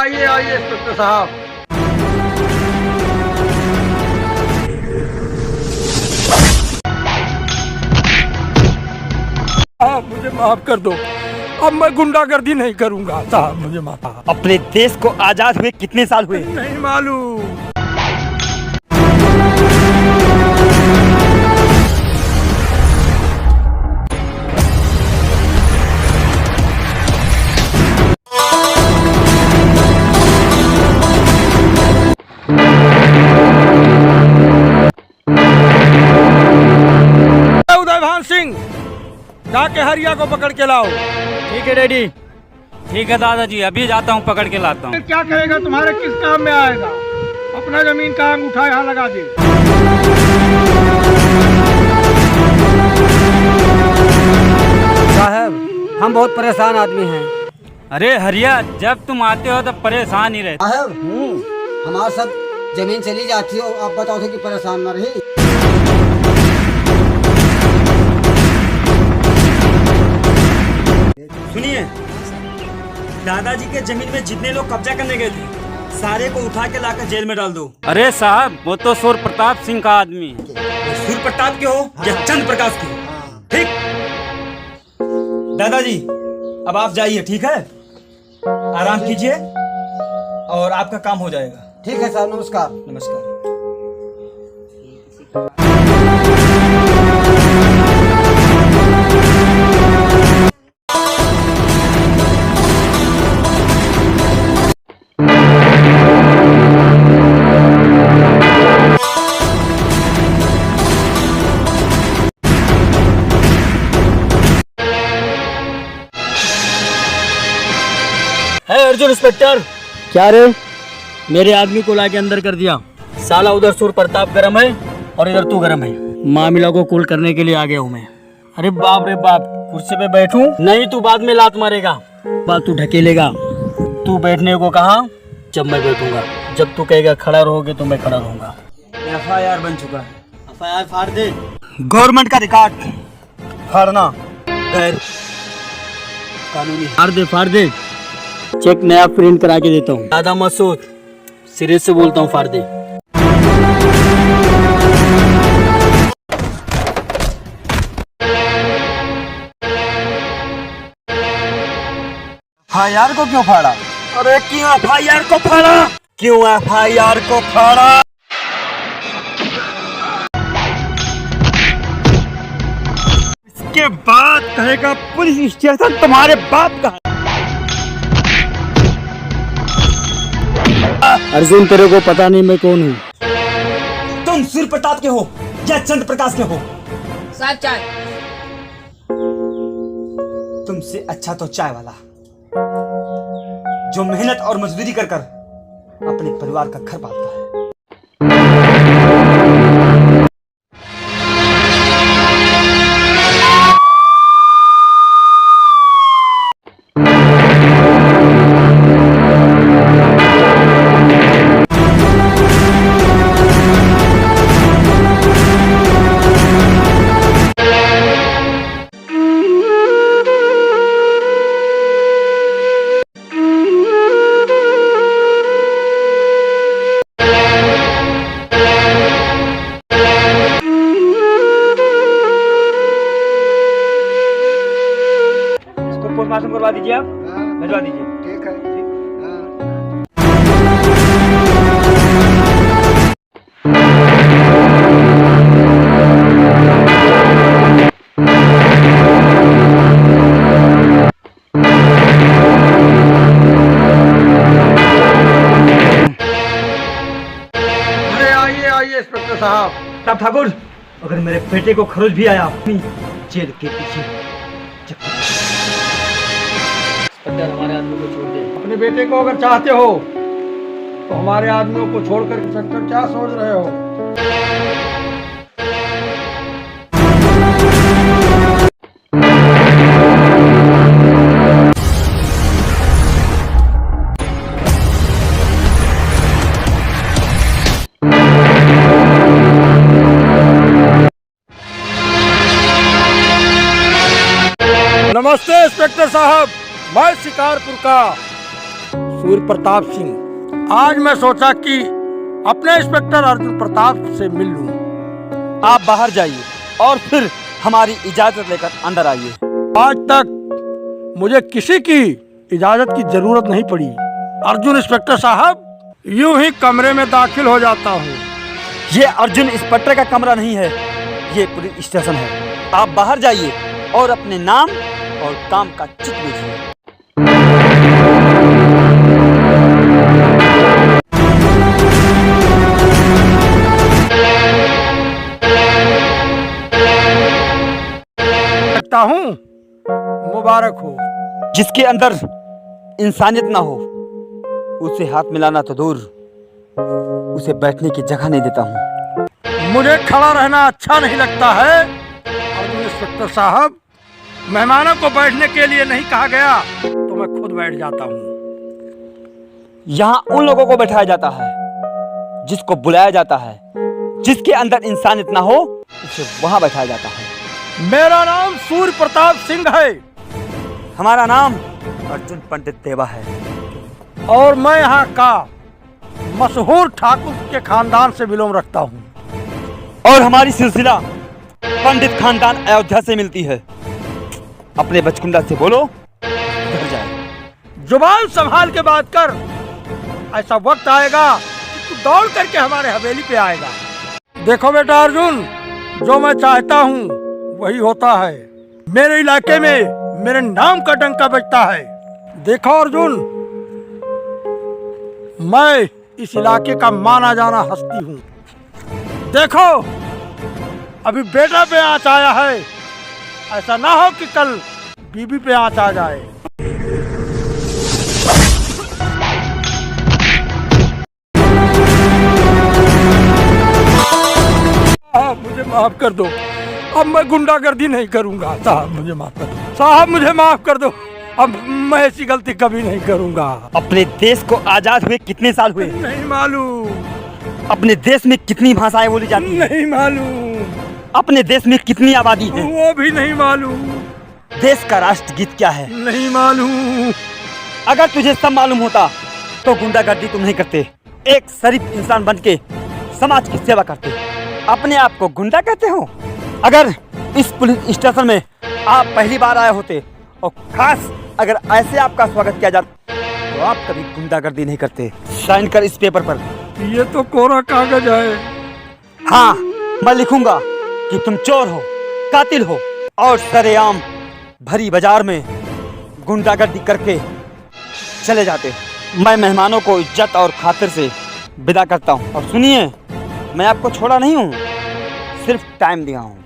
आइए आइए इंस्पेक्टर साहब। मुझे माफ कर दो, अब मैं गुंडागर्दी नहीं करूंगा साहब, मुझे माफ। अपने देश को आजाद हुए कितने साल हुए? नहीं मालूम। उदयभान सिंह, जाके हरिया को पकड़ के लाओ। ठीक है डैडी। ठीक है दादाजी, अभी जाता हूँ, पकड़ के लाता हूँ। क्या कहेगा, तुम्हारे किस काम में आएगा? अपना जमीन का अंगूठा यहाँ लगा दे। साहब, हम बहुत परेशान आदमी हैं। अरे हरिया, जब तुम आते हो तब परेशान ही रहते। साहब, हमारा सब जमीन चली जाती हो, आप बताओ थे कि परेशान न रही। सुनिए, दादाजी के जमीन में जितने लोग कब्जा करने गए थे, सारे को उठा के लाकर जेल में डाल दो। अरे साहब, वो तो सूर्य प्रताप सिंह का आदमी है। सूर्य प्रताप के हो या चंद्र प्रकाश के हो, ठीक? दादाजी, अब आप जाइए, ठीक है? आराम कीजिए और आपका काम हो जाएगा। ठीक है साहब, नमस्कार। नमस्कार। अर्जुन इंस्पेक्टर, क्या रे? मेरे आदमी को लाके अंदर कर दिया। साला उधर सूर्य प्रताप गरम है और इधर तू गरम है। मामला को कूल करने के लिए आ गया हूँ मैं। अरे बाप रे बाप, कुर्सी पे बैठूं? नहीं, तू बाद में लात मारेगा, बात तू ढकेलेगा। तू बैठने को कहा, जब मैं बैठूंगा। जब तू कहेगा खड़ा रहोगे तो मैं खड़ा रहूंगा। FIR बन चुका है। FIR फाड़ दे। गवर्नमेंट का रिकॉर्ड फाड़ना गैर कानूनी। फाड़ दे। चेक नया प्रिंट करा के देता हूँ। दादा मत सोच, सिरे से बोलता हूँ, फाड़ दे। FIR को क्यों फाड़ा? अरे क्यों FIR को फाड़ा? क्यों FIR को फाड़ा? इसके बाद कहेगा पुलिस स्टेशन तुम्हारे बाप का। अर्जुन, तेरे को पता नहीं मैं कौन हूँ। तुम सूर्य प्रताप के हो या चंद्र प्रकाश के हो? साहब चाय। तुमसे अच्छा तो चाय वाला, जो मेहनत और मजदूरी कर कर अपने परिवार का घर पालता है। पोस्टमार्टम करवा दीजिए, आप भिजवा दीजिए। ठीक है। अरे आइए आइए इंस्पेक्टर साहब। साहब ठाकुर, अगर मेरे बेटे को खरोच भी आया जेल के पीछे। हमारे आदमी को छोड़ दे। अपने बेटे को अगर चाहते हो तो हमारे आदमियों को छोड़कर इंस्पेक्टर क्या सोच रहे हो? नमस्ते इंस्पेक्टर साहब, मैं शिकारपुर का सूर्य प्रताप सिंह। आज मैं सोचा कि अपने इंस्पेक्टर अर्जुन प्रताप से मिल लूं। आप बाहर जाइए और फिर हमारी इजाजत लेकर अंदर आइए। आज तक मुझे किसी की इजाजत की जरूरत नहीं पड़ी। अर्जुन इंस्पेक्टर साहब, यूं ही कमरे में दाखिल हो जाता हूँ। ये अर्जुन इंस्पेक्टर का कमरा नहीं है, ये पुलिस स्टेशन है। आप बाहर जाइए और अपने नाम और काम का चिट लीजिए। लगता हूँ मुबारक हो। जिसके अंदर इंसानियत ना हो उसे हाथ मिलाना तो दूर, उसे बैठने की जगह नहीं देता हूँ। मुझे खड़ा रहना अच्छा नहीं लगता है। अर्जुन इंस्पेक्टर साहब, मेहमानों को बैठने के लिए नहीं कहा गया तो मैं खुद बैठ जाता हूँ। यहाँ उन लोगों को बैठाया जाता है जिसको बुलाया जाता है। जिसके अंदर इंसानियत ना हो उसे वहां बैठाया जाता है। मेरा नाम सूर्य प्रताप सिंह है हमारा नाम अर्जुन पंडित देवा है और मैं यहाँ का मशहूर ठाकुर के खानदान से बिलोंग रखता हूँ। और हमारी सिलसिला पंडित खानदान अयोध्या से मिलती है। अपने बचकुंडा से बोलो, घर जाए। जुबान संभाल के बात कर। ऐसा वक्त आएगा कि तू दौड़ करके हमारे हवेली पे आएगा। देखो बेटा अर्जुन, जो मैं चाहता हूँ वही होता है। मेरे इलाके में मेरे नाम का डंका बजता है। देखो अर्जुन, मैं इस इलाके का माना जाना हस्ती हूँ। देखो, अभी बेटा पे आँच आया है, ऐसा ना हो कि कल बीबी पे आँच आ जाए। मुझे माफ कर दो, अब मैं गुंडागर्दी नहीं करूंगा। साहब मुझे माफ कर दो, साहब मुझे माफ कर दो, अब मैं ऐसी गलती कभी नहीं करूंगा। अपने देश को आजाद हुए कितने साल हुए? नहीं मालूम। अपने देश में कितनी भाषाएं बोली जाती हैं? नहीं मालूम। अपने देश में कितनी आबादी है? वो भी नहीं मालूम। देश का राष्ट्रगीत क्या है? नहीं मालूम। अगर तुझे सब मालूम होता तो गुंडागर्दी तुम नहीं करते, एक शरीफ इंसान बन के समाज की सेवा करते। अपने आप को गुंडा कहते हो? अगर इस पुलिस स्टेशन में आप पहली बार आए होते और खास अगर ऐसे आपका स्वागत किया जाता तो आप कभी गुंडागर्दी नहीं करते। साइन कर इस पेपर पर। ये तो कोरा कागज है। हाँ, मैं लिखूंगा कि तुम चोर हो, कातिल हो और सरेआम भरी बाजार में गुंडागर्दी करके चले जाते। मैं मेहमानों को इज्जत और खातिर से विदा करता हूँ। और सुनिए, मैं आपको छोड़ा नहीं हूँ, सिर्फ टाइम दिया हूँ।